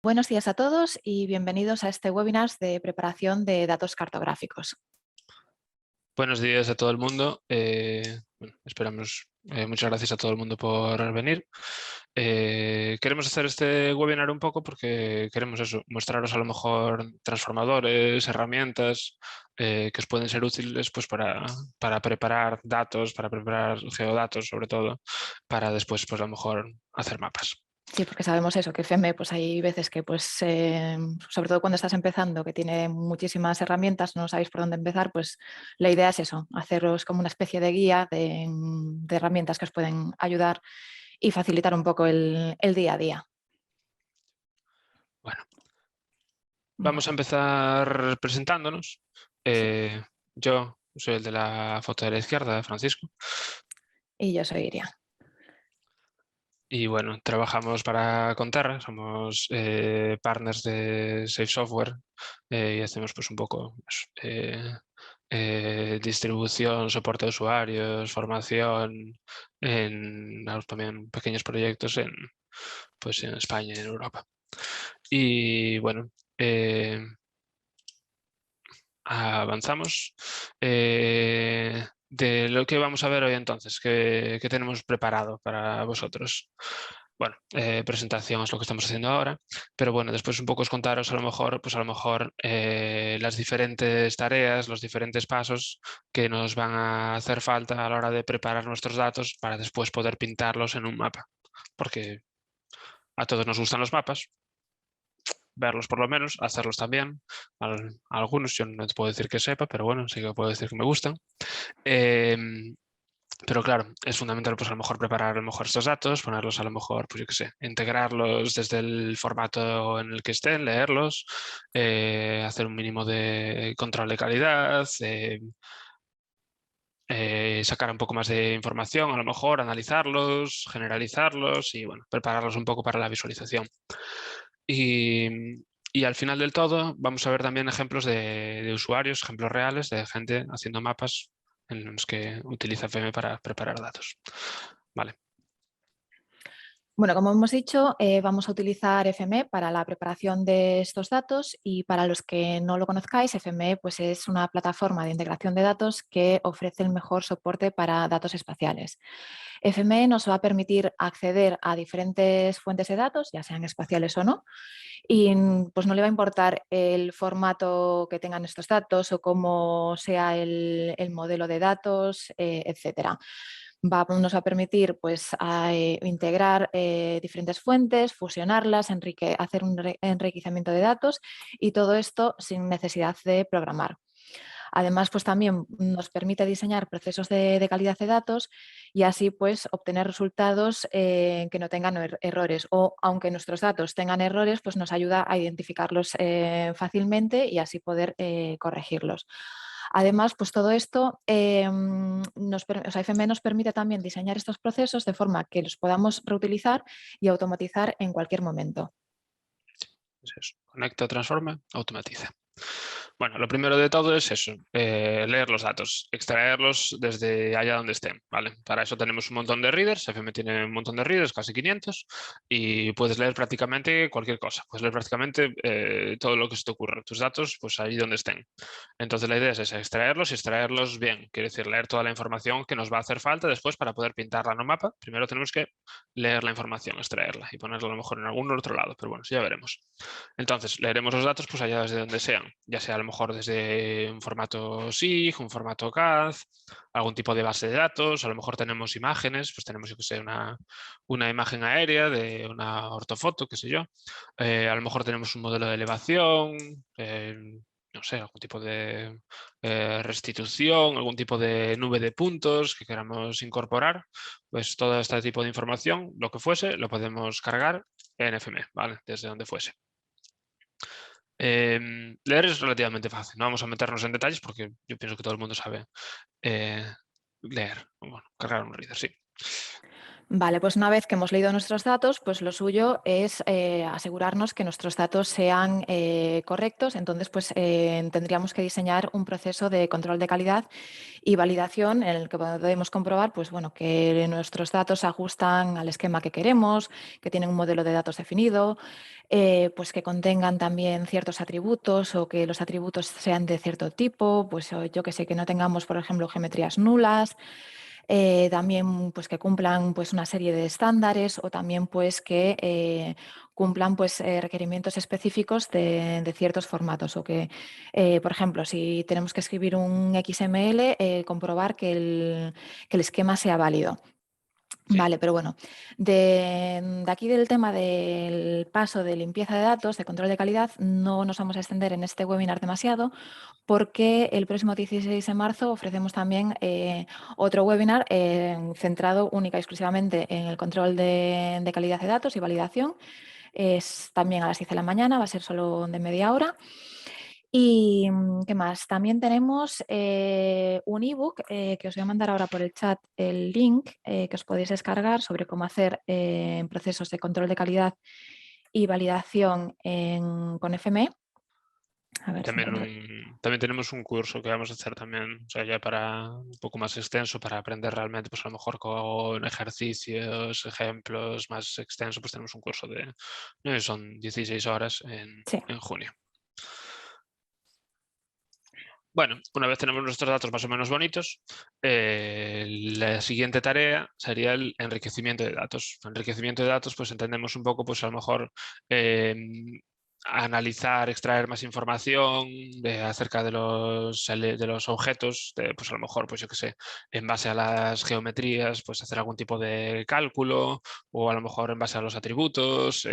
Buenos días a todos y bienvenidos a este webinar de preparación de datos cartográficos. Buenos días a todo el mundo. Esperamos, muchas gracias a todo el mundo por venir. Queremos hacer este webinar un poco porque queremos eso, mostraros a lo mejor transformadores, herramientas que os pueden ser útiles pues, para preparar datos, para preparar geodatos sobre todo, para después pues, a lo mejor hacer mapas. Sí, porque sabemos eso, que FEME pues hay veces que, sobre todo cuando estás empezando, que tiene muchísimas herramientas, no sabéis por dónde empezar, pues la idea es eso, haceros como una especie de guía de herramientas que os pueden ayudar y facilitar un poco el día a día. Bueno, Bueno, vamos a empezar presentándonos. sí. Yo soy el de la foto de la izquierda, Francisco. Y yo soy Iria. Y bueno, trabajamos para Conterra, somos partners de Safe Software y hacemos pues un poco pues, distribución, soporte de usuarios, formación, también pequeños proyectos pues en España y en Europa. Y bueno, avanzamos. De lo que vamos a ver hoy entonces, ¿qué tenemos preparado para vosotros? Bueno, presentación es lo que estamos haciendo ahora, pero bueno, después un poco os contaros pues a lo mejor las diferentes tareas, los diferentes pasos que nos van a hacer falta a la hora de preparar nuestros datos para después poder pintarlos en un mapa, porque a todos nos gustan los mapas, verlos por lo menos, hacerlos también. Algunos yo no te puedo decir que sepa, pero bueno, sí que puedo decir que me gustan. Pero claro, es fundamental pues a lo mejor preparar a lo mejor estos datos, ponerlos a lo mejor, pues yo qué sé, integrarlos desde el formato en el que estén, leerlos, hacer un mínimo de control de calidad, sacar un poco más de información, a lo mejor analizarlos, generalizarlos y bueno, prepararlos un poco para la visualización. Y al final del todo vamos a ver también ejemplos de usuarios, ejemplos reales de gente haciendo mapas en los que utiliza FM para preparar datos. Vale. Bueno, como hemos dicho, vamos a utilizar FME para la preparación de estos datos y para los que no lo conozcáis, FME pues, es una plataforma de integración de datos que ofrece el mejor soporte para datos espaciales. FME nos va a permitir acceder a diferentes fuentes de datos, ya sean espaciales o no, y pues no le va a importar el formato que tengan estos datos o cómo sea el modelo de datos, etcétera. Nos va a permitir pues, integrar diferentes fuentes, fusionarlas, hacer un enriquecimiento de datos y todo esto sin necesidad de programar. Además, pues también nos permite diseñar procesos de calidad de datos y así pues obtener resultados que no tengan errores o aunque nuestros datos tengan errores, pues nos ayuda a identificarlos fácilmente y así poder corregirlos. Además, pues todo esto, FME nos permite también diseñar estos procesos de forma que los podamos reutilizar y automatizar en cualquier momento. Es eso. Conecta, transforma, automatiza. Bueno, lo primero de todo es eso, leer los datos, extraerlos desde allá donde estén, ¿vale? Para eso tenemos un montón de readers, FM tiene un montón de readers, casi 500, y puedes leer prácticamente cualquier cosa, puedes leer prácticamente todo lo que se te ocurra, tus datos, pues ahí donde estén. Entonces la idea es esa, extraerlos y extraerlos bien, quiere decir leer toda la información que nos va a hacer falta después para poder pintarla en un mapa. Primero tenemos que leer la información, extraerla y ponerla a lo mejor en algún otro lado, pero bueno, eso ya veremos. Entonces, leeremos los datos pues allá desde donde sean, ya sea a lo mejor desde un formato SIG, un formato CAD, algún tipo de base de datos, a lo mejor tenemos imágenes, pues tenemos, yo que sé, una imagen aérea de una ortofoto, qué sé yo. A lo mejor tenemos un modelo de elevación, no sé, algún tipo de restitución, algún tipo de nube de puntos que queramos incorporar, pues todo este tipo de información, lo que fuese, lo podemos cargar en FME, ¿vale? Desde donde fuese. Leer es relativamente fácil, no vamos a meternos en detalles porque yo pienso que todo el mundo sabe leer, bueno, cargar un reader, sí. Vale, pues una vez que hemos leído nuestros datos, pues lo suyo es asegurarnos que nuestros datos sean correctos. Entonces, pues tendríamos que diseñar un proceso de control de calidad y validación en el que podemos comprobar, pues bueno, que nuestros datos se ajustan al esquema que queremos, que tienen un modelo de datos definido, pues que contengan también ciertos atributos o que los atributos sean de cierto tipo, pues yo que sé, que no tengamos, por ejemplo, geometrías nulas. También pues, que cumplan pues, una serie de estándares o también pues, que cumplan pues, requerimientos específicos de ciertos formatos o que, por ejemplo, si tenemos que escribir un XML, comprobar que el esquema sea válido. Sí. Vale, pero bueno, de aquí del tema del paso de limpieza de datos, de control de calidad, no nos vamos a extender en este webinar demasiado porque el próximo 16 de marzo ofrecemos también otro webinar centrado única y exclusivamente en el control de calidad de datos y validación. Es también a las 10 de la mañana, va a ser solo de media hora. ¿Y qué más? También tenemos un ebook que os voy a mandar ahora por el chat el link que os podéis descargar sobre cómo hacer procesos de control de calidad y validación con FME. A Y ver si también, encuentro. también tenemos un curso que vamos a hacer también, o sea, ya para un poco más extenso, para aprender realmente, pues a lo mejor con ejercicios, ejemplos más extensos, pues tenemos un curso de, no sé, son 16 horas Sí. en junio. Bueno, una vez tenemos nuestros datos más o menos bonitos, la siguiente tarea sería el enriquecimiento de datos. Enriquecimiento de datos, pues entendemos un poco, pues a lo mejor analizar, extraer más información acerca de los objetos, pues a lo mejor, pues yo qué sé, en base a las geometrías, pues hacer algún tipo de cálculo, o a lo mejor en base a los atributos,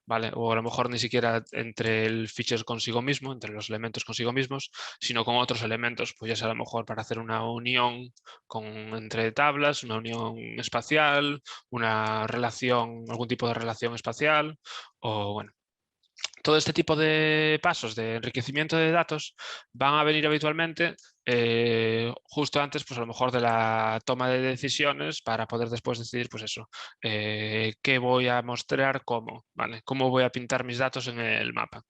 ¿vale? O a lo mejor ni siquiera entre el fichero consigo mismo, entre los elementos consigo mismos, sino con otros elementos, pues ya sea a lo mejor para hacer una unión entre tablas, una unión espacial, una relación, algún tipo de relación espacial, o bueno. Todo este tipo de pasos de enriquecimiento de datos van a venir habitualmente justo antes, pues a lo mejor de la toma de decisiones para poder después decidir, pues eso, qué voy a mostrar, cómo, ¿vale? Cómo voy a pintar mis datos en el mapa.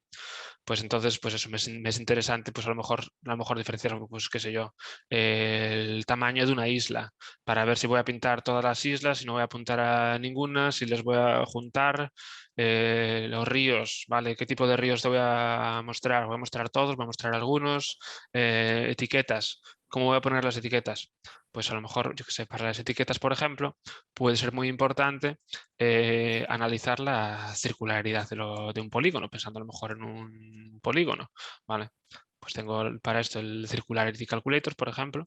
Pues entonces, pues eso, me es interesante, pues a lo mejor diferenciar, pues qué sé yo, el tamaño de una isla, para ver si voy a pintar todas las islas, si no voy a apuntar a ninguna, si les voy a juntar, los ríos, ¿vale? ¿Qué tipo de ríos te voy a mostrar? ¿Voy a mostrar todos? ¿Voy a mostrar algunos? Etiquetas. ¿Cómo voy a poner las etiquetas? Pues a lo mejor, yo qué sé, para las etiquetas, por ejemplo, puede ser muy importante analizar la circularidad de un polígono, pensando a lo mejor en un polígono, ¿vale? Pues tengo para esto el Circularity Calculator, por ejemplo,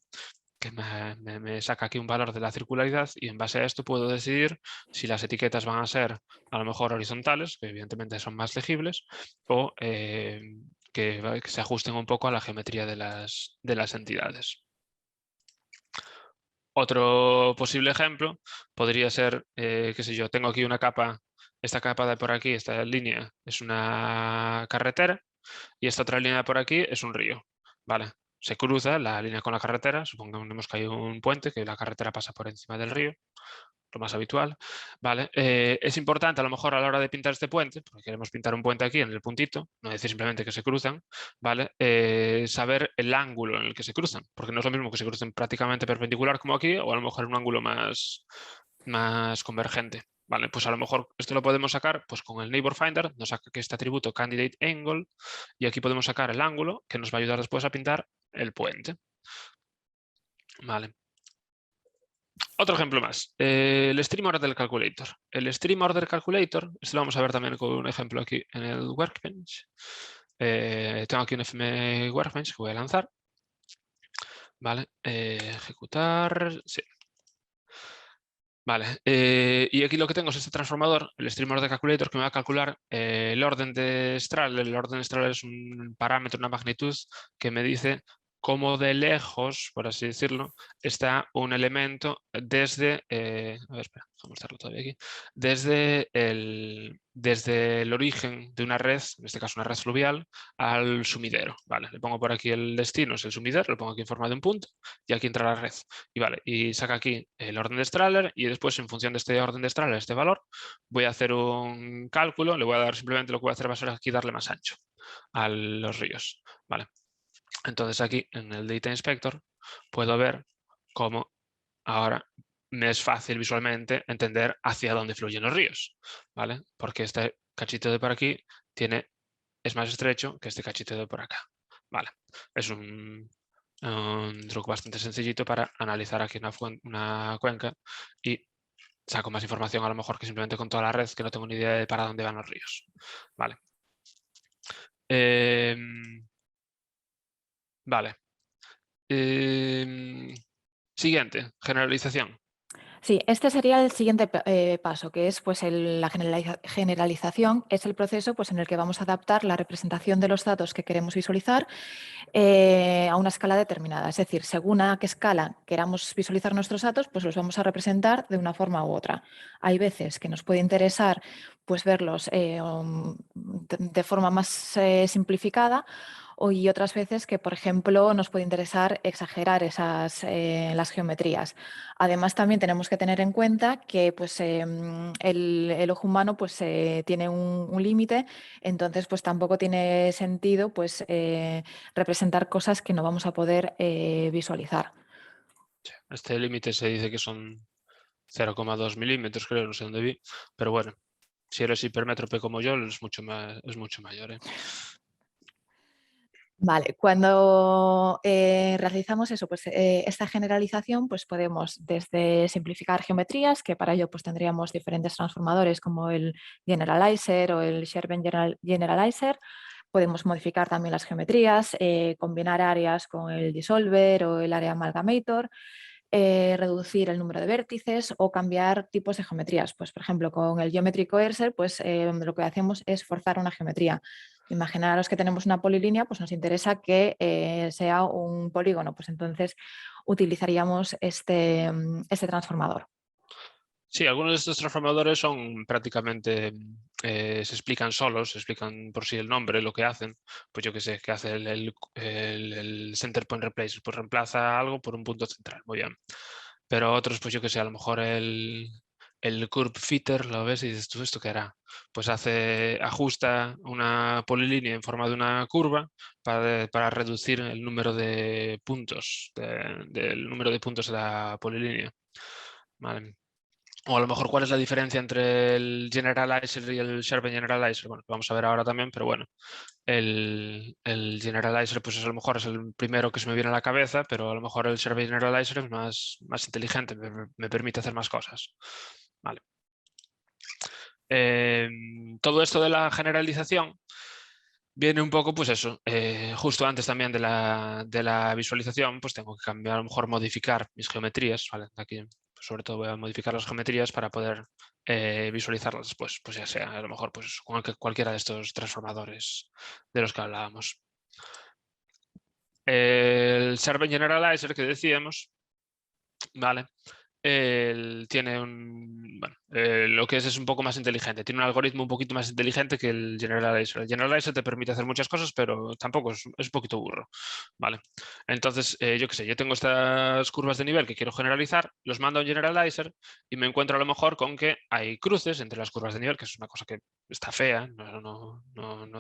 que me saca aquí un valor de la circularidad y en base a esto puedo decidir si las etiquetas van a ser a lo mejor horizontales, que evidentemente son más legibles, o que se ajusten un poco a la geometría de las entidades. Otro posible ejemplo podría ser, qué sé yo, tengo aquí una capa, esta capa de por aquí, esta línea es una carretera y esta otra línea de por aquí es un río, ¿vale? Se cruza la línea con la carretera, supongamos que hay un puente, que la carretera pasa por encima del río, lo más habitual, ¿vale? Es importante a lo mejor a la hora de pintar este puente, porque queremos pintar un puente aquí en el puntito, no decir simplemente que se cruzan, ¿vale? Saber el ángulo en el que se cruzan, porque no es lo mismo que se crucen prácticamente perpendicular como aquí, o a lo mejor en un ángulo más convergente. Vale, pues a lo mejor esto lo podemos sacar pues con el Neighbor Finder, nos saca que este atributo Candidate Angle, y aquí podemos sacar el ángulo que nos va a ayudar después a pintar el puente. Vale. Otro ejemplo más, el Stream Order Calculator. El Stream Order Calculator, esto lo vamos a ver también con un ejemplo aquí en el Workbench. Tengo aquí un FM Workbench que voy a lanzar. Vale, ejecutar, sí. Vale, y aquí lo que tengo es este transformador, el Stream Order Calculator, que me va a calcular el orden de Stral. El orden de Stral es un parámetro, una magnitud que me dice cómo de lejos, por así decirlo, está un elemento desde, a ver, espera, déjame mostrarlo todavía aquí, desde el origen de una red, en este caso una red fluvial, al sumidero. Vale, le pongo por aquí el destino, es el sumidero, lo pongo aquí en forma de un punto y aquí entra la red. Y vale, y saca aquí el orden de Strahler y después en función de este orden de Strahler, este valor, voy a hacer un cálculo, le voy a dar simplemente lo que voy a hacer va a ser aquí darle más ancho a los ríos. Vale. Entonces aquí en el Data Inspector puedo ver cómo ahora me es fácil visualmente entender hacia dónde fluyen los ríos, ¿vale? Porque este cachito de por aquí es más estrecho que este cachito de por acá, ¿vale? Es un truco bastante sencillito para analizar aquí una cuenca y saco más información a lo mejor que simplemente con toda la red que no tengo ni idea de para dónde van los ríos, ¿vale? Vale. Siguiente, generalización. Sí, este sería el siguiente paso, que es pues, la generalización. Es el proceso pues, en el que vamos a adaptar la representación de los datos que queremos visualizar a una escala determinada. Es decir, según a qué escala queramos visualizar nuestros datos, pues los vamos a representar de una forma u otra. Hay veces que nos puede interesar pues, verlos de forma más simplificada, y otras veces que, por ejemplo, nos puede interesar exagerar las geometrías. Además, también tenemos que tener en cuenta que pues, el ojo humano pues, tiene un límite, entonces pues, tampoco tiene sentido pues, representar cosas que no vamos a poder visualizar. Este límite se dice que son 0,2 milímetros, creo, no sé dónde vi, pero bueno, si eres hipermétrope como yo, es mucho mayor, ¿eh? Vale, cuando realizamos eso, pues, esta generalización, pues podemos desde simplificar geometrías, que para ello pues, tendríamos diferentes transformadores como el Generalizer o el Scherben Generalizer. Podemos modificar también las geometrías, combinar áreas con el Dissolver o el Area Amalgamator, reducir el número de vértices o cambiar tipos de geometrías. Pues, por ejemplo, con el Geometry Coercer, pues, lo que hacemos es forzar una geometría. Imaginaros que tenemos una polilínea, pues nos interesa que sea un polígono, pues entonces utilizaríamos este transformador. Sí, algunos de estos transformadores son prácticamente, se explican solos, se explican por sí el nombre, lo que hacen. Pues yo qué sé, que hace el Center Point Replacer, pues reemplaza algo por un punto central, muy bien. Pero otros, pues yo qué sé, a lo mejor el Curve Fitter, lo ves y dices, ¿tú esto qué hará? Pues ajusta una polilínea en forma de una curva para reducir el número de puntos, del número de puntos de la polilínea. Vale. O a lo mejor, ¿cuál es la diferencia entre el Generalizer y el Sharpen Generalizer? Bueno, lo vamos a ver ahora también, pero bueno, el Generalizer, pues a lo mejor es el primero que se me viene a la cabeza, pero a lo mejor el Sharpen Generalizer es más inteligente, me permite hacer más cosas. Vale. Todo esto de la generalización viene un poco, pues eso, justo antes también de la visualización, pues tengo que cambiar, a lo mejor modificar mis geometrías, ¿vale? Aquí, pues, sobre todo voy a modificar las geometrías para poder visualizarlas después, pues ya sea, a lo mejor, pues con cualquiera de estos transformadores de los que hablábamos. El Sharpen Generalizer que decíamos, ¿vale? Tiene lo que es un poco más inteligente, tiene un algoritmo un poquito más inteligente que el Generalizer. El Generalizer te permite hacer muchas cosas, pero tampoco es un poquito burro, ¿vale? Entonces, yo qué sé, yo tengo estas curvas de nivel que quiero generalizar, los mando a un Generalizer y me encuentro a lo mejor con que hay cruces entre las curvas de nivel, que es una cosa que está fea, no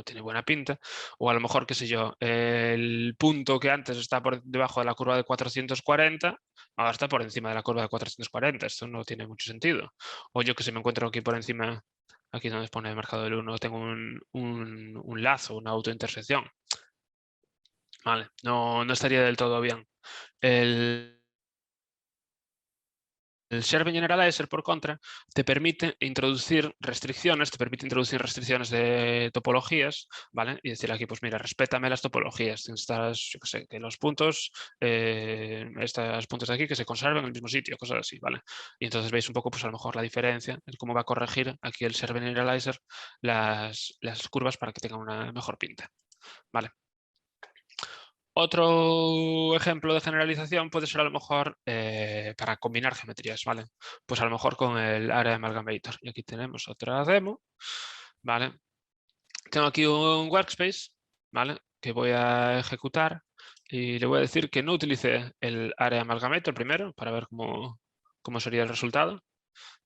tiene buena pinta, o a lo mejor, qué sé yo, el punto que antes está por debajo de la curva de 440, ahora está por encima de la curva de 440. Esto no tiene mucho sentido. O yo que se me encuentro aquí por encima, aquí donde pone el marcador del 1, tengo un lazo, una autointersección. Vale, no estaría del todo bien. El Sharpen Generalizer, por contra, te permite introducir restricciones de topologías, ¿vale? Y decir aquí, pues mira, respétame las topologías. Yo qué sé, que los puntos, estos puntos de aquí que se conserven en el mismo sitio, cosas así, ¿vale? Y entonces veis un poco, pues a lo mejor la diferencia, en cómo va a corregir aquí el Sharpen Generalizer las curvas para que tengan una mejor pinta, ¿vale? Otro ejemplo de generalización puede ser a lo mejor para combinar geometrías, ¿vale? Pues a lo mejor con el Area Amalgamator. Y aquí tenemos otra demo, ¿vale? Tengo aquí un workspace, ¿vale? Que voy a ejecutar y le voy a decir que no utilice el Area Amalgamator primero para ver cómo sería el resultado,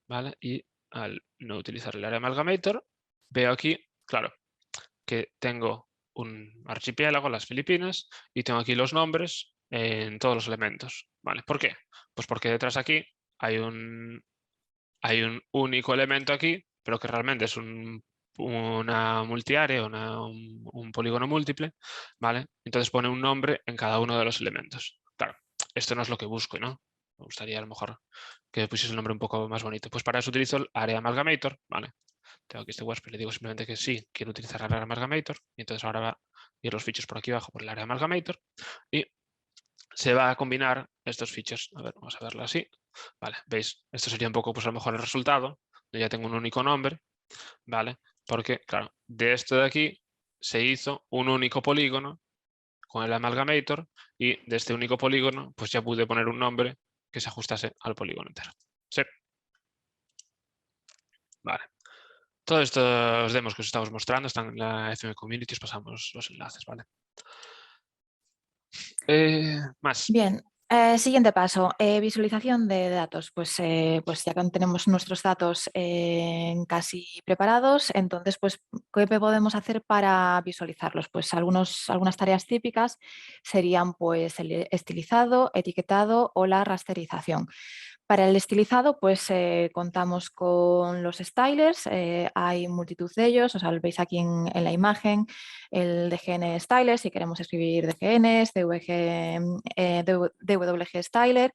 ¿vale? Y al no utilizar el Area Amalgamator, veo aquí, claro, que tengo un archipiélago, las Filipinas, y tengo aquí los nombres en todos los elementos, ¿vale? ¿Por qué? Pues porque detrás aquí hay un único elemento aquí, pero que realmente es una multiárea, un polígono múltiple, ¿vale? Entonces pone un nombre en cada uno de los elementos. Claro, esto no es lo que busco, ¿no? Me gustaría a lo mejor que pusiese el nombre un poco más bonito. Pues para eso utilizo el Area Amalgamator, ¿vale? Tengo aquí este WordPress, le digo simplemente que sí, quiero utilizar el Area Amalgamator, y entonces ahora va a ir los fichos por aquí abajo por el Area Amalgamator, y se va a combinar estos fichos. A ver, vamos a verlo así. Vale, veis, esto sería un poco, pues a lo mejor el resultado. Yo ya tengo un único nombre, ¿vale? Porque, claro, de esto de aquí se hizo un único polígono con el Amalgamator, y de este único polígono, pues ya pude poner un nombre que se ajustase al polígono entero. Sí. Vale. Todos estos demos que os estamos mostrando están en la FM Community, os pasamos los enlaces, ¿vale? Más. Bien, siguiente paso, visualización de datos. Pues ya que tenemos nuestros datos casi preparados, entonces, pues, ¿qué podemos hacer para visualizarlos? Pues algunas tareas típicas serían pues el estilizado, etiquetado o la rasterización. Para el estilizado, pues contamos con los stylers, hay multitud de ellos, o sea, lo veis aquí en la imagen, el DGN Styler, si queremos escribir DGNs, DWG Styler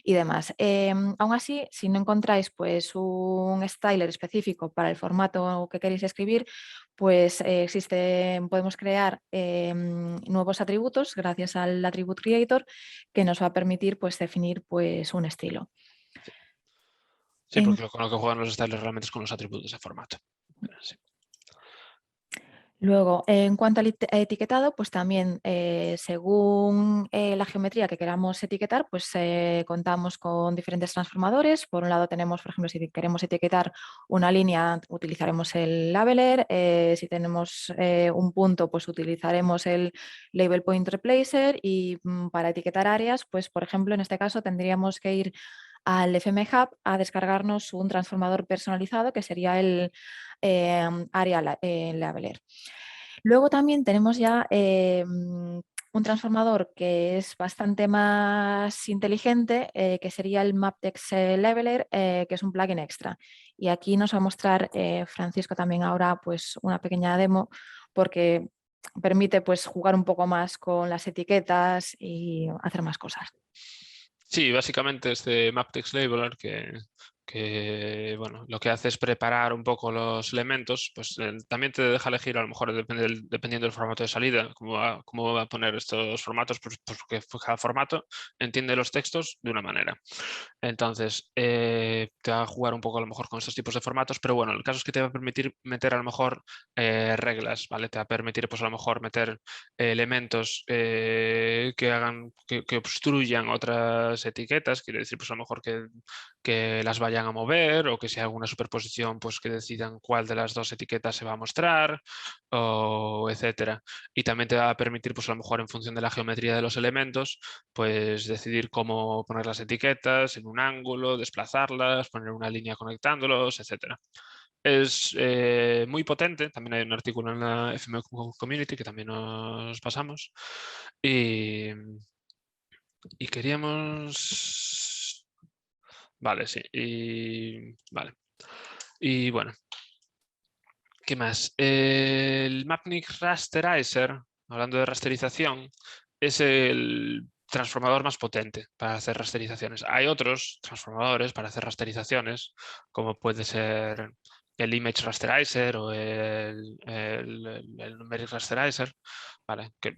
y demás. Aún así, si no encontráis pues un styler específico para el formato que queréis escribir, pues podemos crear nuevos atributos gracias al Attribute Creator que nos va a permitir pues definir pues un estilo. Sí, porque con lo que juegan los stylers realmente es con los atributos de formato. Sí. Luego, en cuanto al etiquetado, pues también según la geometría que queramos etiquetar, pues contamos con diferentes transformadores. Por un lado tenemos, por ejemplo, si queremos etiquetar una línea, utilizaremos el labeler. Si tenemos un punto, pues utilizaremos el label point replacer. Y para etiquetar áreas, pues por ejemplo, en este caso tendríamos que ir al FM Hub a descargarnos un transformador personalizado que sería el área labeler. Luego también tenemos ya un transformador que es bastante más inteligente, que sería el Maptext Leveler, que es un plugin extra. Y aquí nos va a mostrar Francisco también ahora pues una pequeña demo, porque permite pues jugar un poco más con las etiquetas y hacer más cosas. Sí, básicamente este Maptext Labeler que bueno, lo que hace es preparar un poco los elementos, pues también te deja elegir, a lo mejor dependiendo del formato de salida, cómo va a poner estos formatos, pues porque cada formato entiende los textos de una manera. Entonces, te va a jugar un poco a lo mejor con estos tipos de formatos, pero bueno, el caso es que te va a permitir meter a lo mejor reglas, ¿vale? Te va a permitir, pues a lo mejor meter elementos que obstruyan otras etiquetas, quiere decir, pues a lo mejor que las vayan a mover, o que si hay alguna superposición, pues que decidan cuál de las dos etiquetas se va a mostrar, o etcétera. Y también te va a permitir, pues a lo mejor en función de la geometría de los elementos, pues decidir cómo poner las etiquetas en un ángulo, desplazarlas, poner una línea conectándolos, etcétera. Es muy potente, también hay un artículo en la FM Community que también nos pasamos. Y queríamos... Vale, sí. Vale. Y bueno, ¿qué más? El Mapnik Rasterizer, hablando de rasterización, es el transformador más potente para hacer rasterizaciones. Hay otros transformadores para hacer rasterizaciones, como puede ser el Image Rasterizer o el Numeric Rasterizer, ¿vale? Que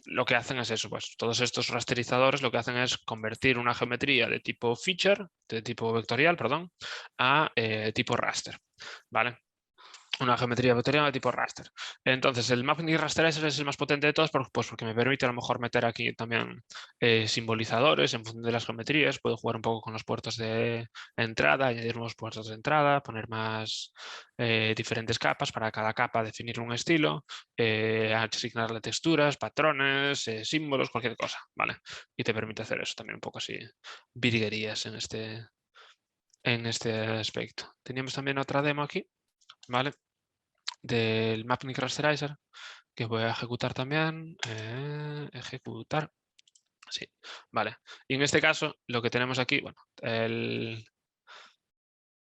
lo que hacen es eso, pues todos estos rasterizadores lo que hacen es convertir una geometría de tipo feature, de tipo vectorial, perdón, a tipo raster, ¿vale? una geometría vectorial de tipo raster. Entonces, el Mapping Rasterizer es el más potente de todos pues porque me permite a lo mejor meter aquí también simbolizadores en función de las geometrías. Puedo jugar un poco con los puertos de entrada, añadir nuevos puertos de entrada, poner más diferentes capas para cada capa definir un estilo, asignarle texturas, patrones, símbolos, cualquier cosa, ¿vale? Y te permite hacer eso también un poco así, virguerías en este aspecto. Teníamos también otra demo aquí, ¿vale? Del Mapping Rasterizer que voy a ejecutar también. Ejecutar. Sí, vale. Y en este caso, lo que tenemos aquí, bueno,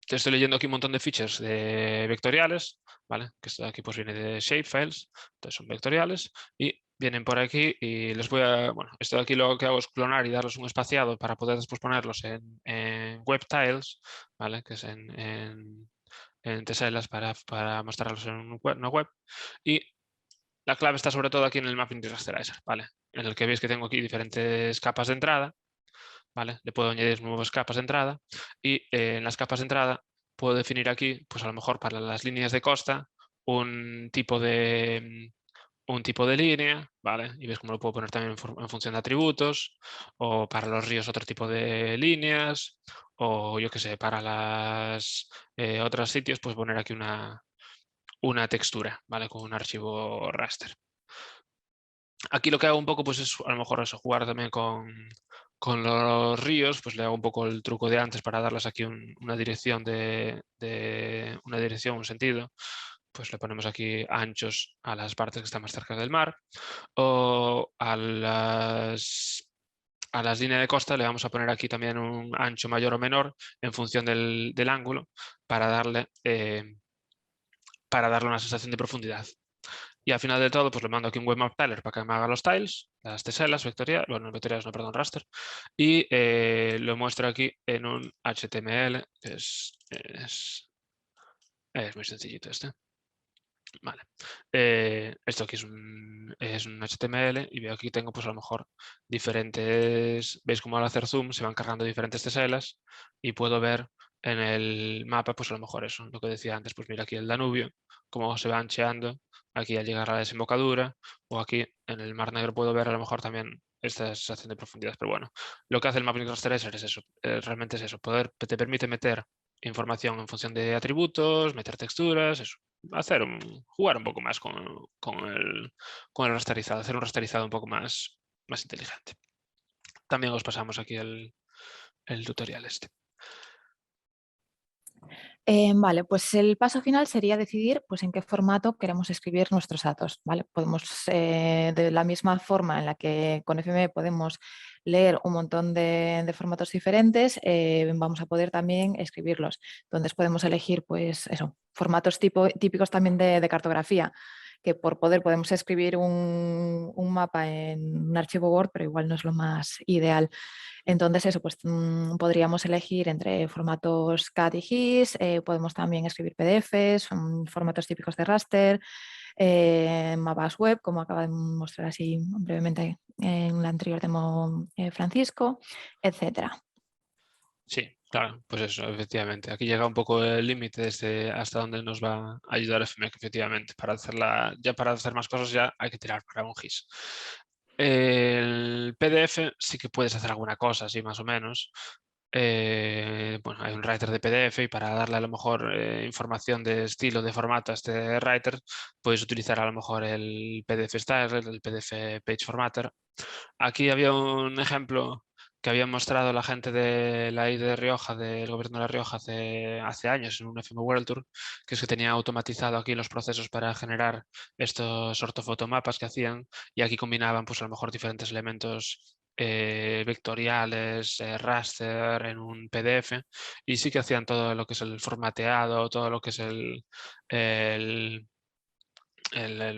te estoy leyendo aquí un montón de features vectoriales, ¿vale? Que esto de aquí pues viene de shapefiles, entonces son vectoriales y vienen por aquí y les voy a, bueno, esto de aquí lo que hago es clonar y darles un espaciado para poder después ponerlos en WebTiles, ¿vale? Que es en teselas para mostrarlos en una web. Y la clave está sobre todo aquí en el Mapping Rasterizer, ¿vale? En el que veis que tengo aquí diferentes capas de entrada, ¿vale? Le puedo añadir nuevas capas de entrada y en las capas de entrada puedo definir aquí, pues a lo mejor para las líneas de costa, un tipo de línea, ¿vale? Y ves cómo lo puedo poner también en función de atributos, o para los ríos otro tipo de líneas, o yo qué sé, para las otros sitios, pues poner aquí una textura, ¿vale? Con un archivo raster. Aquí lo que hago un poco, pues es a lo mejor eso, jugar también con los ríos, pues le hago un poco el truco de antes para darles aquí una dirección una dirección, un sentido. Pues le ponemos aquí anchos a las partes que están más cerca del mar. O a las líneas de costa le vamos a poner aquí también un ancho mayor o menor en función del ángulo para darle una sensación de profundidad. Y al final de todo, pues le mando aquí un webmap tiler para que me haga los tiles, las teselas vectoriales, bueno, vectoriales no, perdón, raster, y lo muestro aquí en un HTML, que es muy sencillito este. Vale. Esto aquí es un HTML y veo aquí tengo pues a lo mejor diferentes, veis cómo al hacer zoom se van cargando diferentes teselas y puedo ver en el mapa pues a lo mejor eso, lo que decía antes, pues mira aquí el Danubio, cómo se va ancheando aquí al llegar a la desembocadura o aquí en el Mar Negro puedo ver a lo mejor también esta sensación de profundidad, pero bueno, lo que hace el Mapping Rasterizer es eso, realmente es eso, te permite meter información en función de atributos, meter texturas, eso jugar un poco más con el rasterizado, hacer un rasterizado un poco más inteligente. También os pasamos aquí el tutorial este. Vale, pues el paso final sería decidir pues, en qué formato queremos escribir nuestros datos. ¿Vale? Podemos, de la misma forma en la que con FME podemos leer un montón de formatos diferentes, vamos a poder también escribirlos. Entonces podemos elegir pues, eso, formatos típicos también de cartografía, que por poder podemos escribir un mapa en un archivo Word, pero igual no es lo más ideal. Entonces, eso, pues podríamos elegir entre formatos CAD y GIS, podemos también escribir PDFs, formatos típicos de raster, mapas web, como acaba de mostrar así brevemente en la anterior demo Francisco, etcétera. Sí, claro, pues eso, efectivamente. Aquí llega un poco el límite hasta donde nos va a ayudar FMEC, efectivamente. Para hacer más cosas ya hay que tirar para un GIS. El PDF sí que puedes hacer alguna cosa, así más o menos. Bueno, hay un writer de PDF y para darle a lo mejor información de estilo, de formato a este writer, puedes utilizar a lo mejor el PDF Styler, el PDF Page Formatter. Aquí había un ejemplo que había mostrado la gente de la I de Rioja, del gobierno de La Rioja, hace años en un FM World Tour, que es que tenía automatizado aquí los procesos para generar estos ortofotomapas que hacían y aquí combinaban pues a lo mejor diferentes elementos vectoriales, raster en un PDF y sí que hacían todo lo que es el formateado, todo lo que es el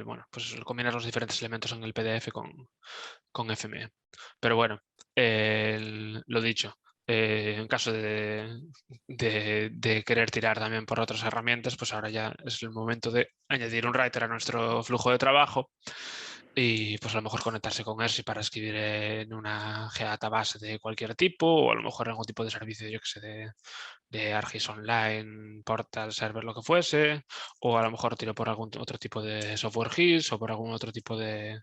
bueno, pues combinar los diferentes elementos en el PDF con FME. Pero bueno, lo dicho, en caso de querer tirar también por otras herramientas, pues ahora ya es el momento de añadir un writer a nuestro flujo de trabajo y pues a lo mejor conectarse con ERSI para escribir en una geodatabase de cualquier tipo, o a lo mejor en algún tipo de servicio, yo que sé, de ArcGIS Online, Portal, Server, lo que fuese, o a lo mejor tiro por algún otro tipo de software GIS o por algún otro tipo de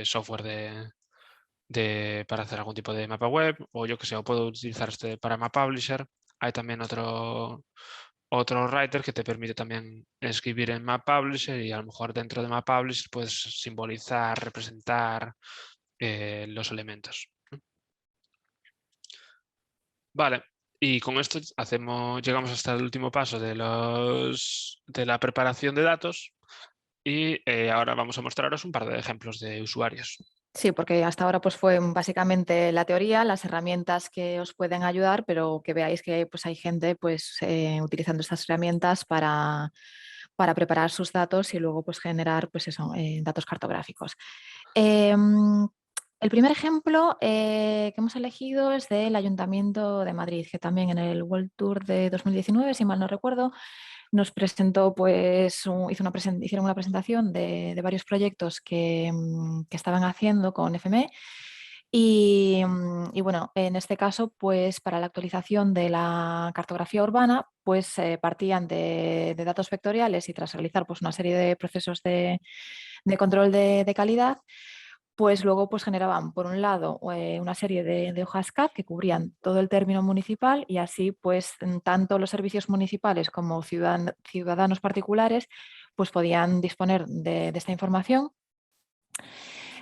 software para hacer algún tipo de mapa web, o yo que sé, o puedo utilizar este para Map Publisher. Hay también otro writer que te permite también escribir en Map Publisher, y a lo mejor dentro de Map Publisher puedes simbolizar, representar los elementos, ¿no? Vale, y con esto llegamos hasta el último paso de la preparación de datos, y ahora vamos a mostraros un par de ejemplos de usuarios. Sí, porque hasta ahora pues fue básicamente la teoría, las herramientas que os pueden ayudar, pero que veáis que pues, hay gente pues, utilizando estas herramientas para preparar sus datos y luego pues, generar pues, eso, datos cartográficos. El primer ejemplo que hemos elegido es del Ayuntamiento de Madrid, que también en el World Tour de 2019, si mal no recuerdo, nos presentó, pues, hicieron una presentación de varios proyectos que estaban haciendo con FME. Y bueno, en este caso, pues para la actualización de la cartografía urbana, pues partían de datos vectoriales y tras realizar pues, una serie de procesos de control de calidad, pues luego pues generaban, por un lado, una serie de hojas CAD que cubrían todo el término municipal y así pues tanto los servicios municipales como ciudadanos particulares pues podían disponer de esta información.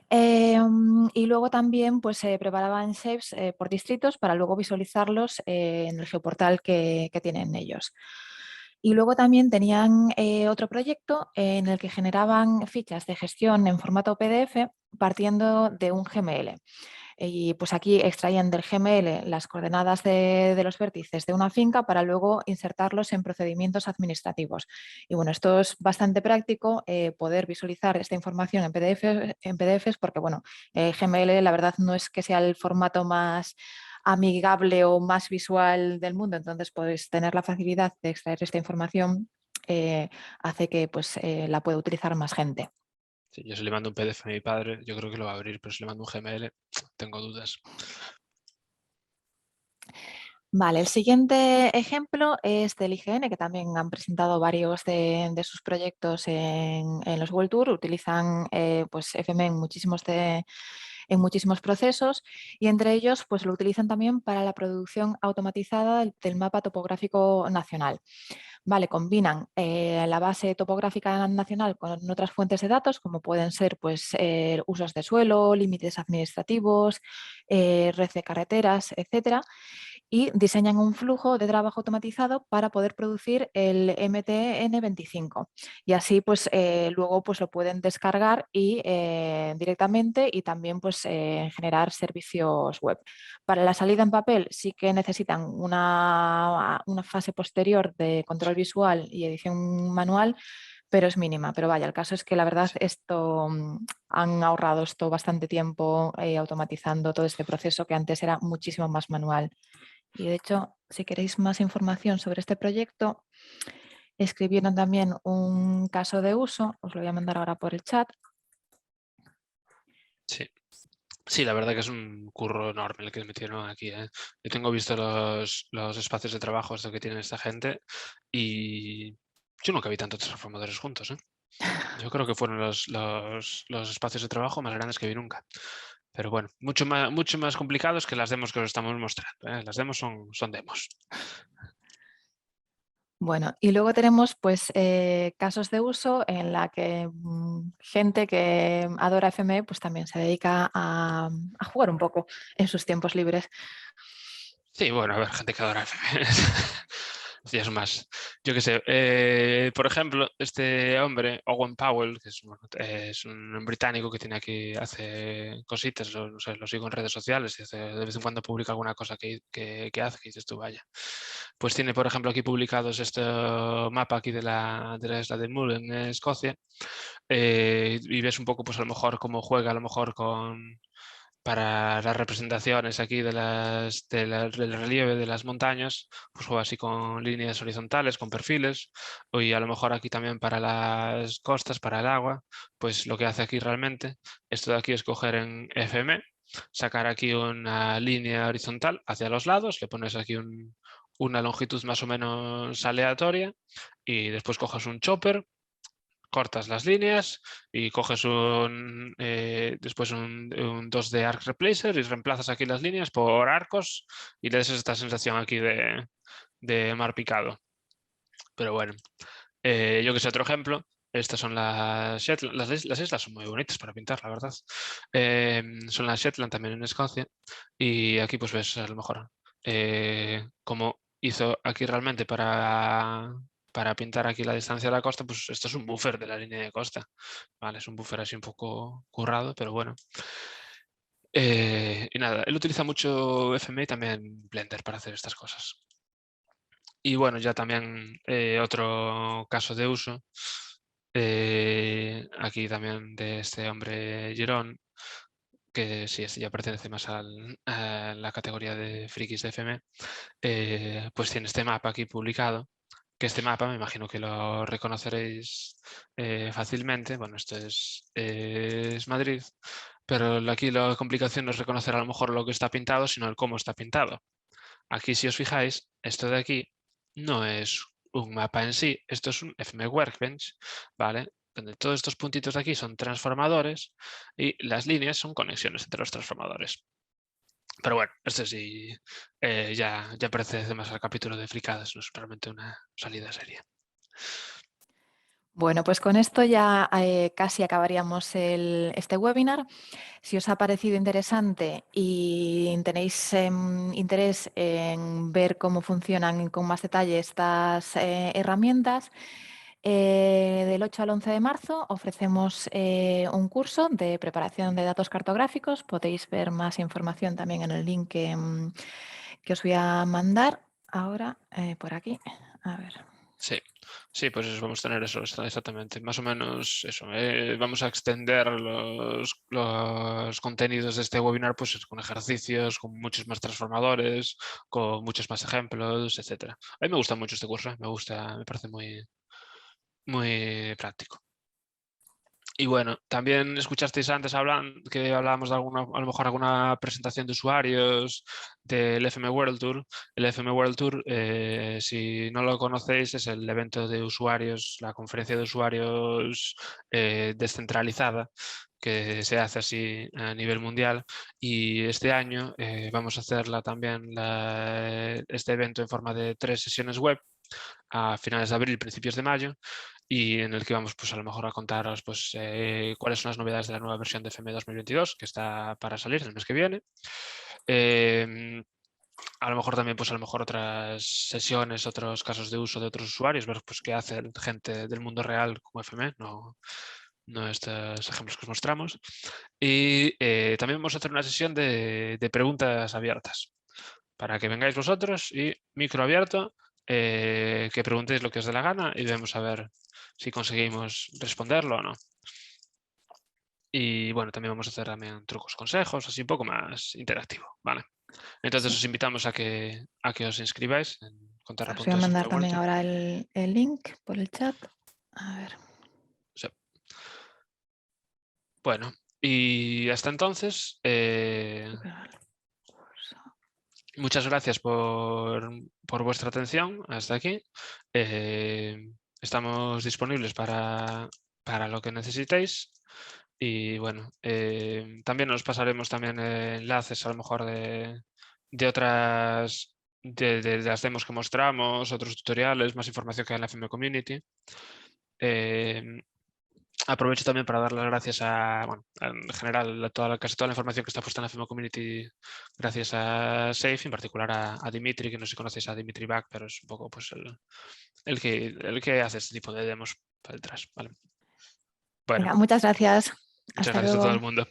Y luego también pues, se preparaban shapes por distritos para luego visualizarlos en el geoportal que tienen ellos. Y luego también tenían otro proyecto en el que generaban fichas de gestión en formato PDF partiendo de un GML. Y pues aquí extraían del GML las coordenadas de los vértices de una finca para luego insertarlos en procedimientos administrativos. Y bueno, esto es bastante práctico, poder visualizar esta información en PDFs porque bueno, GML la verdad no es que sea el formato más amigable o más visual del mundo, entonces pues tener la facilidad de extraer esta información hace que pues la pueda utilizar más gente. Sí, yo si le mando un PDF a mi padre, yo creo que lo va a abrir, pero si le mando un GML, tengo dudas. Vale, el siguiente ejemplo es del IGN, que también han presentado varios de sus proyectos en los World Tour. Utilizan pues FM en muchísimos procesos y entre ellos pues lo utilizan también para la producción automatizada del mapa topográfico nacional. Vale, combinan la base topográfica nacional con otras fuentes de datos, como pueden ser pues, usos de suelo, límites administrativos, red de carreteras, etcétera, y diseñan un flujo de trabajo automatizado para poder producir el MTN25. Y así pues, luego pues, lo pueden descargar y, directamente y también pues, generar servicios web. Para la salida en papel sí que necesitan una fase posterior de control visual y edición manual, pero es mínima. Pero vaya, el caso es que la verdad Sí. esto han ahorrado esto bastante tiempo automatizando todo este proceso que antes era muchísimo más manual. Y de hecho, si queréis más información sobre este proyecto, escribieron también un caso de uso, os lo voy a mandar ahora por el chat. Sí. Sí, la verdad que es un curro enorme el que metieron aquí, ¿eh? Yo tengo visto los espacios de trabajo esto que tiene esta gente, y yo nunca vi tantos transformadores juntos, ¿eh? Yo creo que fueron los espacios de trabajo más grandes que vi nunca. Pero bueno, mucho más complicados que las demos que os estamos mostrando, ¿eh? Las demos son demos. Bueno, y luego tenemos pues casos de uso en la que gente que adora FME pues también se dedica a jugar un poco en sus tiempos libres. Sí, bueno, a ver, gente que adora FM. Sí, es más. Yo qué sé. Por ejemplo, este hombre, Owen Powell, que es un británico que tiene aquí, hace cositas, no sé, lo sigo en redes sociales, y de vez en cuando publica alguna cosa que hace, que dices tú, vaya. Pues tiene, por ejemplo, aquí publicados este mapa aquí de la isla de Mull en Escocia, y ves un poco, pues a lo mejor cómo juega, a lo mejor para las representaciones aquí del relieve de las montañas, pues juega así con líneas horizontales, con perfiles, y a lo mejor aquí también para las costas, para el agua, pues lo que hace aquí realmente, esto de aquí es coger en FM, sacar aquí una línea horizontal hacia los lados, le pones aquí una longitud más o menos aleatoria y después coges un chopper, cortas las líneas y coges después un 2D Arc Replacer y reemplazas aquí las líneas por arcos y le das esta sensación aquí de mar picado. Pero bueno, yo que sé, otro ejemplo. Estas son las Shetland. Las islas son muy bonitas para pintar, la verdad. Son las Shetland también en Escocia. Y aquí pues ves a lo mejor como hizo aquí realmente para pintar aquí la distancia de la costa, pues esto es un buffer de la línea de costa. Vale, es un buffer así un poco currado, pero bueno. Y nada, él utiliza mucho FMI y también Blender para hacer estas cosas. Y bueno, ya también otro caso de uso, aquí también de este hombre Girón, que sí, este ya pertenece más a la categoría de frikis de FM, pues tiene este mapa aquí publicado, que este mapa me imagino que lo reconoceréis fácilmente. Bueno, esto es Madrid, pero aquí la complicación no es reconocer a lo mejor lo que está pintado, sino el cómo está pintado. Aquí, si os fijáis, esto de aquí no es un mapa en sí, esto es un FM Workbench, ¿vale? Donde todos estos puntitos de aquí son transformadores y las líneas son conexiones entre los transformadores. Pero bueno, este sí ya pertenece más al capítulo de fricadas, no es realmente una salida seria. Bueno, pues con esto ya casi acabaríamos este webinar. Si os ha parecido interesante y tenéis interés en ver cómo funcionan con más detalle estas herramientas, del 8 al 11 de marzo ofrecemos un curso de preparación de datos cartográficos. Podéis ver más información también en el link que os voy a mandar ahora por aquí. A ver. Sí, pues eso, vamos a tener eso exactamente. Más o menos eso. Vamos a extender los contenidos de este webinar pues, con ejercicios, con muchos más transformadores, con muchos más ejemplos, etcétera. A mí me gusta mucho este curso, me parece muy práctico. Y bueno, también escuchasteis antes que hablábamos de a lo mejor alguna presentación de usuarios del FM World Tour. El FM World Tour, si no lo conocéis, es el evento de usuarios, la conferencia de usuarios descentralizada que se hace así a nivel mundial. Y este año vamos a hacerla también este evento en forma de 3 sesiones web a finales de abril, principios de mayo, y en el que vamos pues a lo mejor a contaros pues cuáles son las novedades de la nueva versión de FM 2022 que está para salir el mes que viene. A lo mejor también pues a lo mejor otras sesiones, otros casos de uso de otros usuarios, ver pues qué hace gente del mundo real como FM, no estos ejemplos que os mostramos. Y también vamos a hacer una sesión de preguntas abiertas para que vengáis vosotros y micro abierto, que preguntéis lo que os dé la gana y vemos a ver si conseguimos responderlo o no. Y bueno, también vamos a hacer también trucos, consejos, así un poco más interactivo, ¿vale? Entonces os invitamos a que os inscribáis en Os voy a mandar también Contarra.es. ahora el link por el chat. A ver. Sí. Bueno, y hasta entonces, muchas gracias por vuestra atención hasta aquí. Estamos disponibles para lo que necesitéis. Y bueno, también os pasaremos también enlaces a lo mejor de otras, de las demos que mostramos, otros tutoriales, más información que hay en la FM Community. Aprovecho también para dar las gracias en general, casi toda la información que está puesta en la FM Community, gracias a Safe, en particular a Dimitri, que no sé si conocéis a Dimitri Bach, pero es un poco pues el que hace este tipo de demos para detrás. ¿Vale? Bueno, Venga, muchas gracias. muchas Hasta gracias a luego. todo el mundo.